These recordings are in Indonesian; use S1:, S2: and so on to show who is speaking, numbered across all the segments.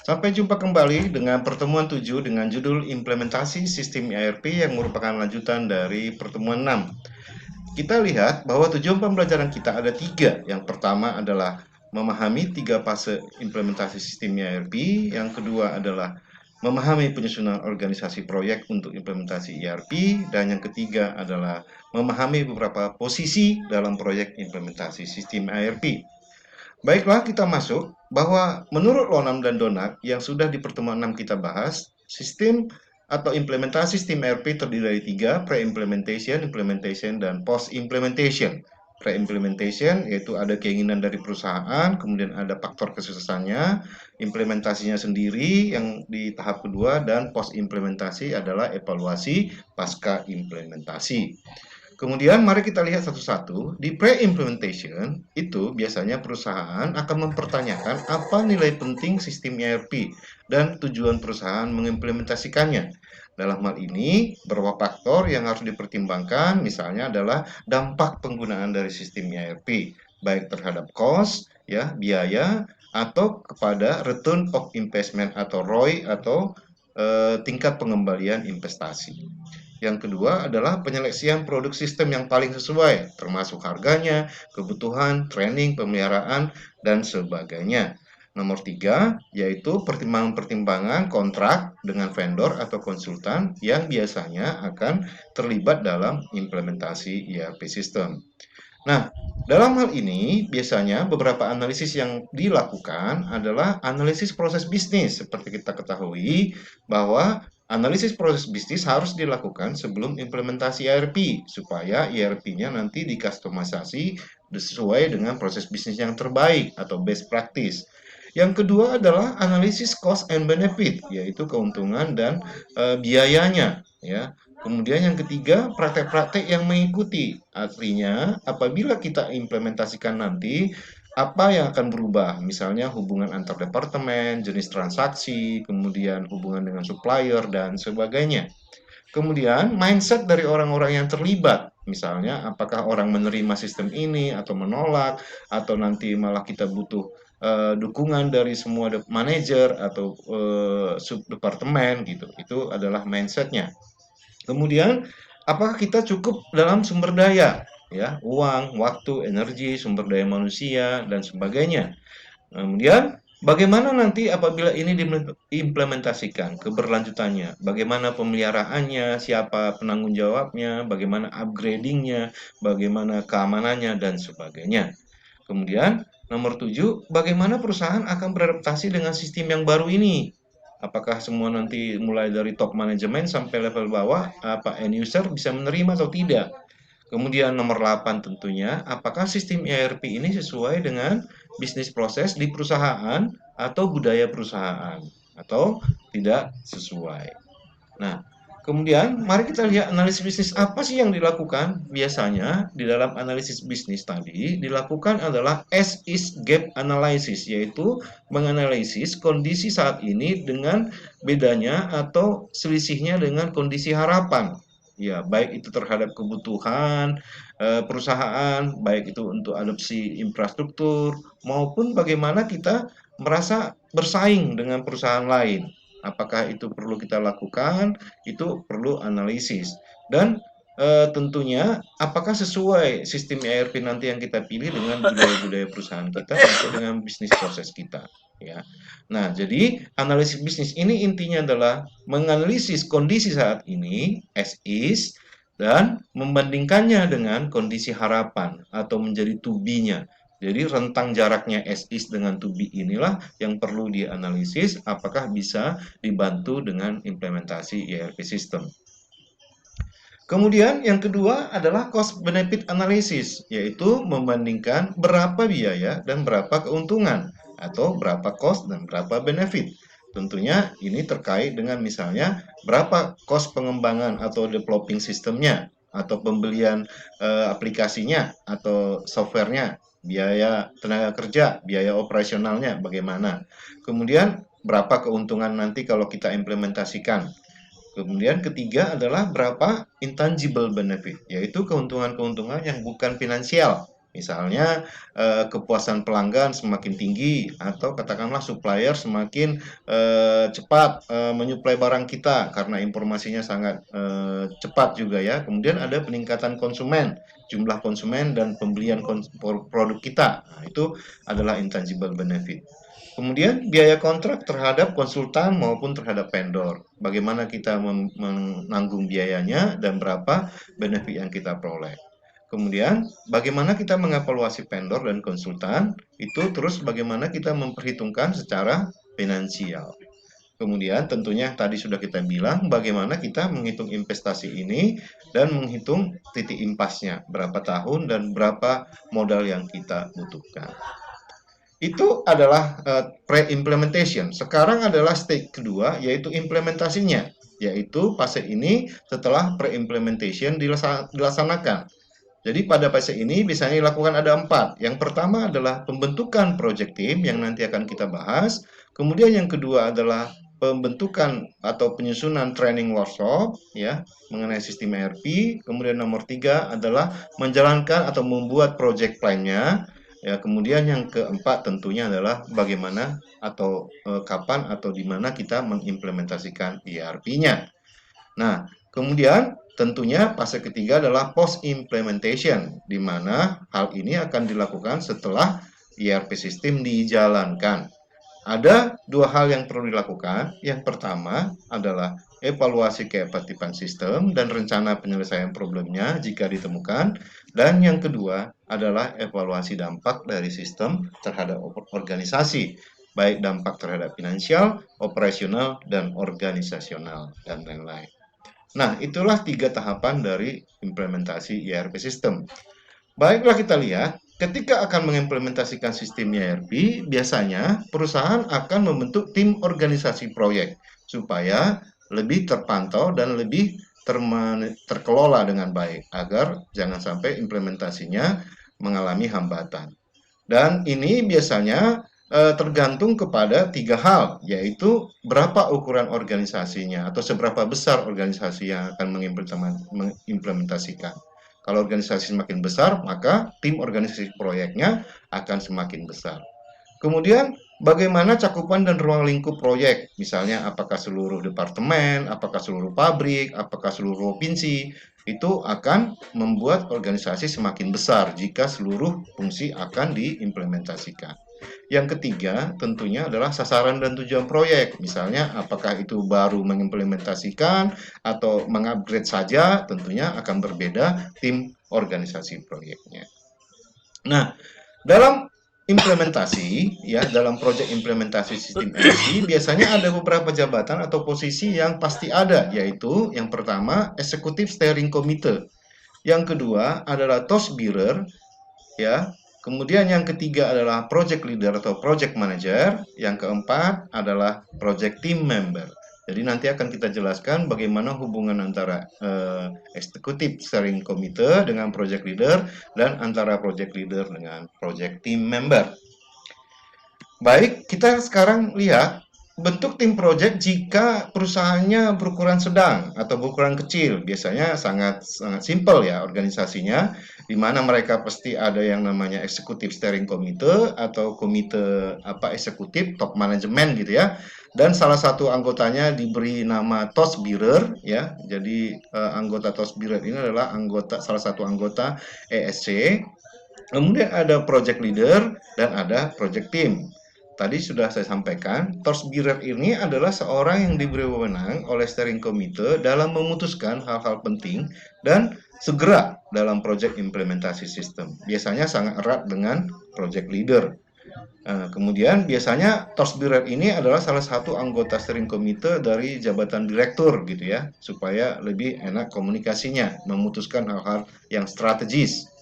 S1: Sampai jumpa kembali dengan pertemuan 7 dengan judul Implementasi Sistem ERP yang merupakan lanjutan dari pertemuan 6. Kita lihat bahwa tujuan pembelajaran kita ada 3. Yang pertama adalah memahami 3 fase implementasi sistem ERP. Yang kedua adalah memahami penyusunan organisasi proyek untuk implementasi ERP. Dan yang ketiga adalah memahami beberapa posisi dalam proyek implementasi sistem ERP. Baiklah, kita masuk bahwa menurut Lonam dan Donat yang sudah di pertemuan 6 kita bahas, sistem atau implementasi sistem ERP terdiri dari 3, pre-implementation, implementation, dan post-implementation. Pre-implementation yaitu ada keinginan dari perusahaan, kemudian ada faktor kesuksesannya, implementasinya sendiri yang di tahap kedua, dan post-implementasi adalah evaluasi pasca implementasi. Kemudian mari kita lihat satu-satu. Di pre-implementation itu biasanya perusahaan akan mempertanyakan apa nilai penting sistem ERP dan tujuan perusahaan mengimplementasikannya. Dalam hal ini, beberapa faktor yang harus dipertimbangkan misalnya adalah dampak penggunaan dari sistem ERP, baik terhadap cost, ya, biaya, atau kepada return of investment atau ROI atau tingkat pengembalian investasi. Yang kedua adalah penyeleksian produk sistem yang paling sesuai, termasuk harganya, kebutuhan, training, pemeliharaan, dan sebagainya. Nomor 3, yaitu pertimbangan-pertimbangan kontrak dengan vendor atau konsultan yang biasanya akan terlibat dalam implementasi ERP system. Nah, dalam hal ini biasanya beberapa analisis yang dilakukan adalah analisis proses bisnis. Seperti kita ketahui bahwa analisis proses bisnis harus dilakukan sebelum implementasi ERP supaya ERP-nya nanti dikustomisasi sesuai dengan proses bisnis yang terbaik atau best practice. Yang kedua adalah analisis cost and benefit, yaitu keuntungan dan biayanya, ya. Kemudian yang ketiga, praktek-praktek yang mengikuti. Artinya, apabila kita implementasikan nanti, apa yang akan berubah? Misalnya hubungan antar departemen, jenis transaksi, kemudian hubungan dengan supplier, dan sebagainya. Kemudian, mindset dari orang-orang yang terlibat. Misalnya, apakah orang menerima sistem ini atau menolak, atau nanti malah kita butuh dukungan dari semua manajer atau sub-departemen gitu. Itu adalah mindsetnya. Kemudian, apakah kita cukup dalam sumber daya, ya, uang, waktu, energi, sumber daya manusia, dan sebagainya. Kemudian, bagaimana nanti apabila ini diimplementasikan, keberlanjutannya, bagaimana pemeliharaannya, siapa penanggung jawabnya, bagaimana upgradingnya, bagaimana keamanannya, dan sebagainya. Kemudian, nomor 7, bagaimana perusahaan akan beradaptasi dengan sistem yang baru ini? Apakah semua nanti mulai dari top manajemen sampai level bawah, apa end user bisa menerima atau tidak? Kemudian nomor 8 tentunya, apakah sistem ERP ini sesuai dengan bisnis proses di perusahaan atau budaya perusahaan atau tidak sesuai. Nah, kemudian mari kita lihat analisis bisnis apa sih yang dilakukan. Biasanya di dalam analisis bisnis tadi dilakukan adalah as is gap analysis, yaitu menganalisis kondisi saat ini dengan bedanya atau selisihnya dengan kondisi harapan. Ya, baik itu terhadap kebutuhan perusahaan, baik itu untuk adopsi infrastruktur maupun bagaimana kita merasa bersaing dengan perusahaan lain. Apakah itu perlu kita lakukan? Itu perlu analisis. Dan tentunya apakah sesuai sistem ERP nanti yang kita pilih dengan budaya-budaya perusahaan kita atau dengan bisnis proses kita, ya. Nah, jadi analisis bisnis ini intinya adalah menganalisis kondisi saat ini as is dan membandingkannya dengan kondisi harapan atau menjadi to be-nya. Jadi rentang jaraknya as is dengan to be inilah yang perlu dianalisis apakah bisa dibantu dengan implementasi ERP system. Kemudian yang kedua adalah cost benefit analysis, yaitu membandingkan berapa biaya dan berapa keuntungan atau berapa cost dan berapa benefit. Tentunya ini terkait dengan misalnya berapa cost pengembangan atau developing sistemnya atau pembelian aplikasinya atau softwarenya, biaya tenaga kerja, biaya operasionalnya bagaimana. Kemudian berapa keuntungan nanti kalau kita implementasikan. Kemudian ketiga adalah berapa intangible benefit, yaitu keuntungan-keuntungan yang bukan finansial, Misalnya kepuasan pelanggan semakin tinggi atau katakanlah supplier semakin cepat menyuplai barang kita karena informasinya sangat cepat juga ya. Kemudian ada peningkatan konsumen, jumlah konsumen dan pembelian produk kita. Nah, itu adalah intangible benefit. Kemudian biaya kontrak terhadap konsultan maupun terhadap vendor. Bagaimana kita menanggung biayanya dan berapa benefit yang kita peroleh. Kemudian bagaimana kita mengevaluasi vendor dan konsultan, itu terus bagaimana kita memperhitungkan secara finansial. Kemudian tentunya tadi sudah kita bilang bagaimana kita menghitung investasi ini dan menghitung titik impasnya, berapa tahun dan berapa modal yang kita butuhkan. Itu adalah pre-implementation. Sekarang adalah stage kedua, yaitu implementasinya. Yaitu fase ini setelah pre-implementation dilaksanakan. Jadi pada fase ini biasanya dilakukan ada 4. Yang pertama adalah pembentukan project team yang nanti akan kita bahas. Kemudian yang kedua adalah pembentukan atau penyusunan training workshop ya mengenai sistem ERP. Kemudian nomor 3 adalah menjalankan atau membuat project plan-nya. Ya, kemudian yang keempat tentunya adalah bagaimana atau kapan atau di mana kita mengimplementasikan ERP-nya. Nah, kemudian tentunya fase ketiga adalah post implementation, di mana hal ini akan dilakukan setelah ERP sistem dijalankan. Ada 2 hal yang perlu dilakukan. Yang pertama adalah evaluasi keefektifan sistem dan rencana penyelesaian problemnya jika ditemukan. Dan yang kedua adalah evaluasi dampak dari sistem terhadap organisasi, baik dampak terhadap finansial, operasional, dan organisasional, dan lain-lain. Nah, itulah 3 tahapan dari implementasi ERP system. Baiklah kita lihat, ketika akan mengimplementasikan sistem ERP, biasanya perusahaan akan membentuk tim organisasi proyek supaya lebih terpantau dan lebih terkelola dengan baik agar jangan sampai implementasinya mengalami hambatan. Dan ini biasanya tergantung kepada 3 hal, yaitu berapa ukuran organisasinya atau seberapa besar organisasi yang akan mengimplementasikan. Kalau organisasi semakin besar, maka tim organisasi proyeknya akan semakin besar. Kemudian, bagaimana cakupan dan ruang lingkup proyek? Misalnya, apakah seluruh departemen, apakah seluruh pabrik, apakah seluruh provinsi? Itu akan membuat organisasi semakin besar jika seluruh fungsi akan diimplementasikan. Yang ketiga tentunya adalah sasaran dan tujuan proyek. Misalnya apakah itu baru mengimplementasikan atau mengupgrade saja, tentunya akan berbeda tim organisasi proyeknya. Nah, dalam implementasi ya, dalam proyek implementasi sistem ERP biasanya ada beberapa jabatan atau posisi yang pasti ada, yaitu yang pertama Executive Steering Committee. Yang kedua adalah task bearer ya. Kemudian yang ketiga adalah project leader atau project manager. Yang keempat adalah project team member. Jadi nanti akan kita jelaskan bagaimana hubungan antara executive steering committee dengan project leader dan antara project leader dengan project team member. Baik, kita sekarang lihat bentuk tim project jika perusahaannya berukuran sedang atau berukuran kecil. Biasanya sangat simpel ya organisasinya, di mana mereka pasti ada yang namanya executive steering committee atau komite eksekutif top management gitu ya. Dan salah satu anggotanya diberi nama task bearer ya. Jadi anggota task bearer ini adalah salah satu anggota ESC. Kemudian ada project leader dan ada project team. Tadi sudah saya sampaikan, task bearer ini adalah seorang yang diberi wewenang oleh steering committee dalam memutuskan hal-hal penting dan segera dalam proyek implementasi sistem. Biasanya sangat erat dengan project leader. Kemudian biasanya task bearer ini adalah salah satu anggota steering committee dari jabatan direktur gitu ya, supaya lebih enak komunikasinya, memutuskan hal-hal yang strategis.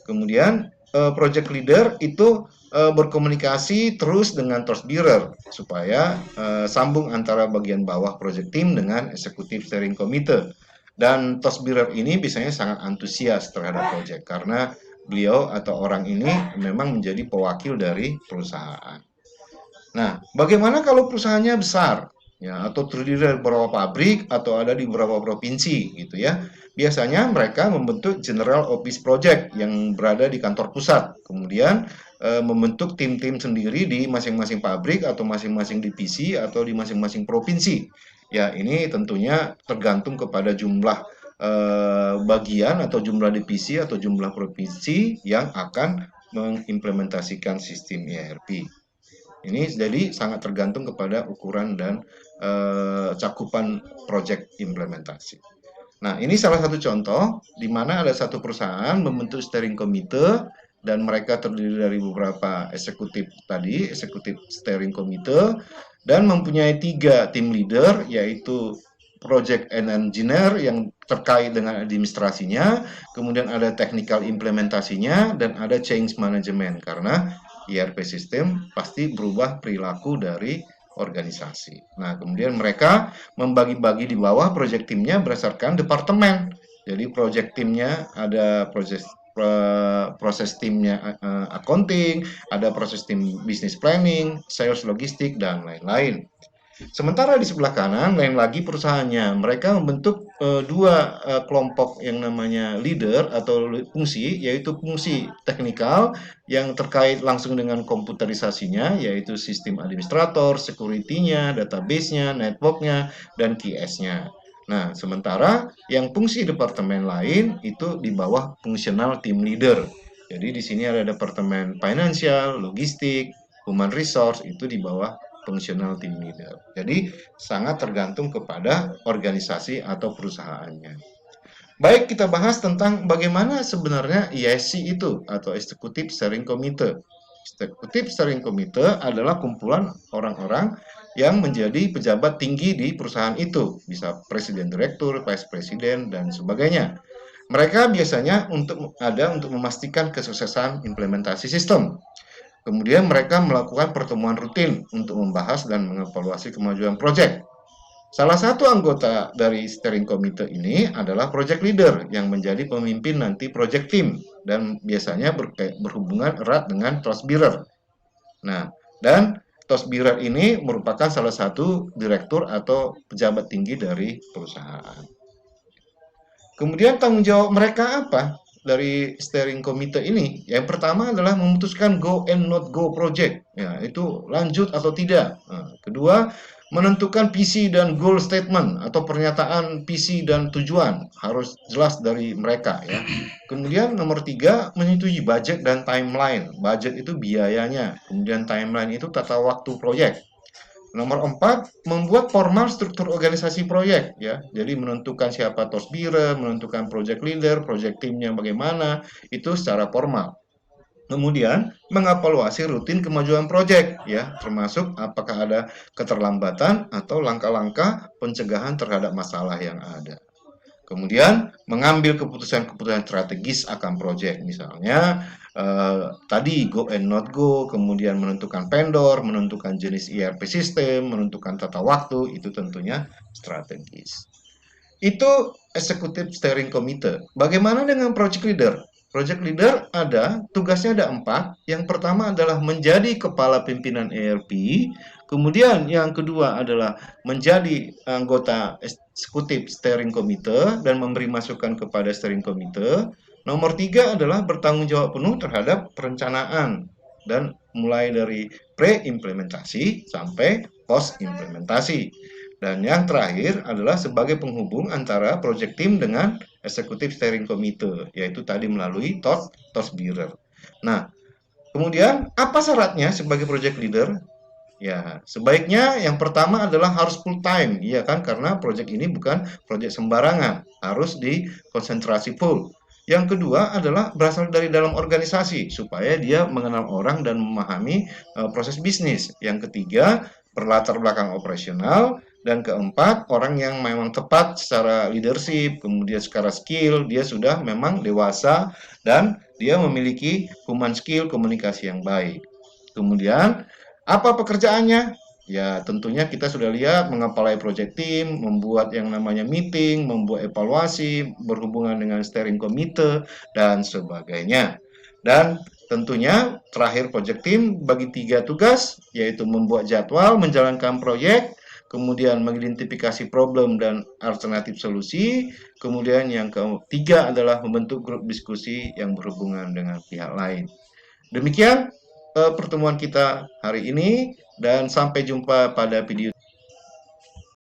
S1: Kemudian project leader itu berkomunikasi terus dengan task bearer supaya sambung antara bagian bawah project team dengan executive steering committee. Dan task bearer ini biasanya sangat antusias terhadap project karena beliau atau orang ini memang menjadi pewakil dari perusahaan. Nah, bagaimana kalau perusahaannya besar ya atau terdiri dari beberapa pabrik atau ada di beberapa provinsi gitu ya? biasanya mereka membentuk General Office Project yang berada di kantor pusat. Kemudian membentuk tim-tim sendiri di masing-masing pabrik atau masing-masing divisi atau di masing-masing provinsi. Ya, ini tentunya tergantung kepada jumlah bagian atau jumlah divisi atau jumlah provinsi yang akan mengimplementasikan sistem ERP. Ini jadi sangat tergantung kepada ukuran dan cakupan proyek implementasi. Nah, ini salah satu contoh di mana ada satu perusahaan membentuk steering committee dan mereka terdiri dari beberapa eksekutif tadi, eksekutif steering committee, dan mempunyai 3 tim leader, yaitu project and engineer yang terkait dengan administrasinya, kemudian ada technical implementasinya, dan ada change management, karena ERP system pasti berubah perilaku dari organisasi. Nah, kemudian mereka membagi-bagi di bawah project timnya berdasarkan departemen. Jadi project timnya ada proses timnya accounting, ada proses tim business planning, sales logistik, dan lain-lain. Sementara di sebelah kanan, lain lagi perusahaannya. Mereka membentuk dua kelompok yang namanya leader atau fungsi, yaitu fungsi teknikal yang terkait langsung dengan komputerisasinya, yaitu sistem administrator, security-nya, database-nya, network-nya, dan QS-nya. Nah, sementara yang fungsi departemen lain itu di bawah fungsional team leader. Jadi di sini ada departemen financial, logistik, human resource, itu di bawah fungsional team leader. Jadi sangat tergantung kepada organisasi atau perusahaannya. Baik, kita bahas tentang bagaimana sebenarnya ESC itu atau Executive Steering Committee. Executive Steering Committee adalah kumpulan orang-orang yang menjadi pejabat tinggi di perusahaan itu, bisa presiden direktur, vice president, dan sebagainya. Mereka biasanya untuk memastikan kesuksesan implementasi sistem. Kemudian mereka melakukan pertemuan rutin untuk membahas dan mengevaluasi kemajuan proyek. Salah satu anggota dari steering committee ini adalah project leader yang menjadi pemimpin nanti project team dan biasanya berhubungan erat dengan task bearer. Nah, dan task bearer ini merupakan salah satu direktur atau pejabat tinggi dari perusahaan. Kemudian tanggung jawab mereka apa dari steering committee ini? Yang pertama adalah memutuskan go and not go project. Ya, itu lanjut atau tidak. Nah, kedua, menentukan visi dan goal statement atau pernyataan visi dan tujuan harus jelas dari mereka ya. Kemudian nomor 3, menyetujui budget dan timeline. Budget itu biayanya, kemudian timeline itu tata waktu proyek. Nomor 4, membuat formal struktur organisasi proyek ya. Jadi menentukan siapa task bearer, menentukan project leader, project teamnya bagaimana, itu secara formal. Kemudian mengevaluasi rutin kemajuan proyek ya, termasuk apakah ada keterlambatan atau langkah-langkah pencegahan terhadap masalah yang ada. Kemudian mengambil keputusan-keputusan strategis akan proyek, misalnya tadi go and not go, kemudian menentukan vendor, menentukan jenis ERP system, menentukan tata waktu, itu tentunya strategis. Itu executive steering committee. Bagaimana dengan project leader? Project leader tugasnya ada 4. Yang pertama adalah menjadi kepala pimpinan ERP. Kemudian yang kedua adalah menjadi anggota eksekutif steering committee dan memberi masukan kepada steering committee. Nomor 3 adalah bertanggung jawab penuh terhadap perencanaan dan mulai dari pre-implementasi sampai post-implementasi. Dan yang terakhir adalah sebagai penghubung antara project team dengan executive steering committee, yaitu tadi melalui task bearer. Nah, kemudian apa syaratnya sebagai project leader? Ya, sebaiknya yang pertama adalah harus full time, iya kan? Karena project ini bukan project sembarangan, harus dikonsentrasi full. Yang kedua adalah berasal dari dalam organisasi supaya dia mengenal orang dan memahami proses bisnis. Yang ketiga, berlatar belakang operasional. Dan keempat, orang yang memang tepat secara leadership, kemudian secara skill, dia sudah memang dewasa dan dia memiliki human skill komunikasi yang baik. Kemudian, apa pekerjaannya? Ya, tentunya kita sudah lihat mengepalai project team, membuat yang namanya meeting, membuat evaluasi, berhubungan dengan steering committee, dan sebagainya. Dan tentunya terakhir project team bagi 3 tugas, yaitu membuat jadwal, menjalankan proyek, kemudian mengidentifikasi problem dan alternatif solusi, kemudian yang ketiga adalah membentuk grup diskusi yang berhubungan dengan pihak lain. Demikian pertemuan kita hari ini, dan sampai jumpa pada video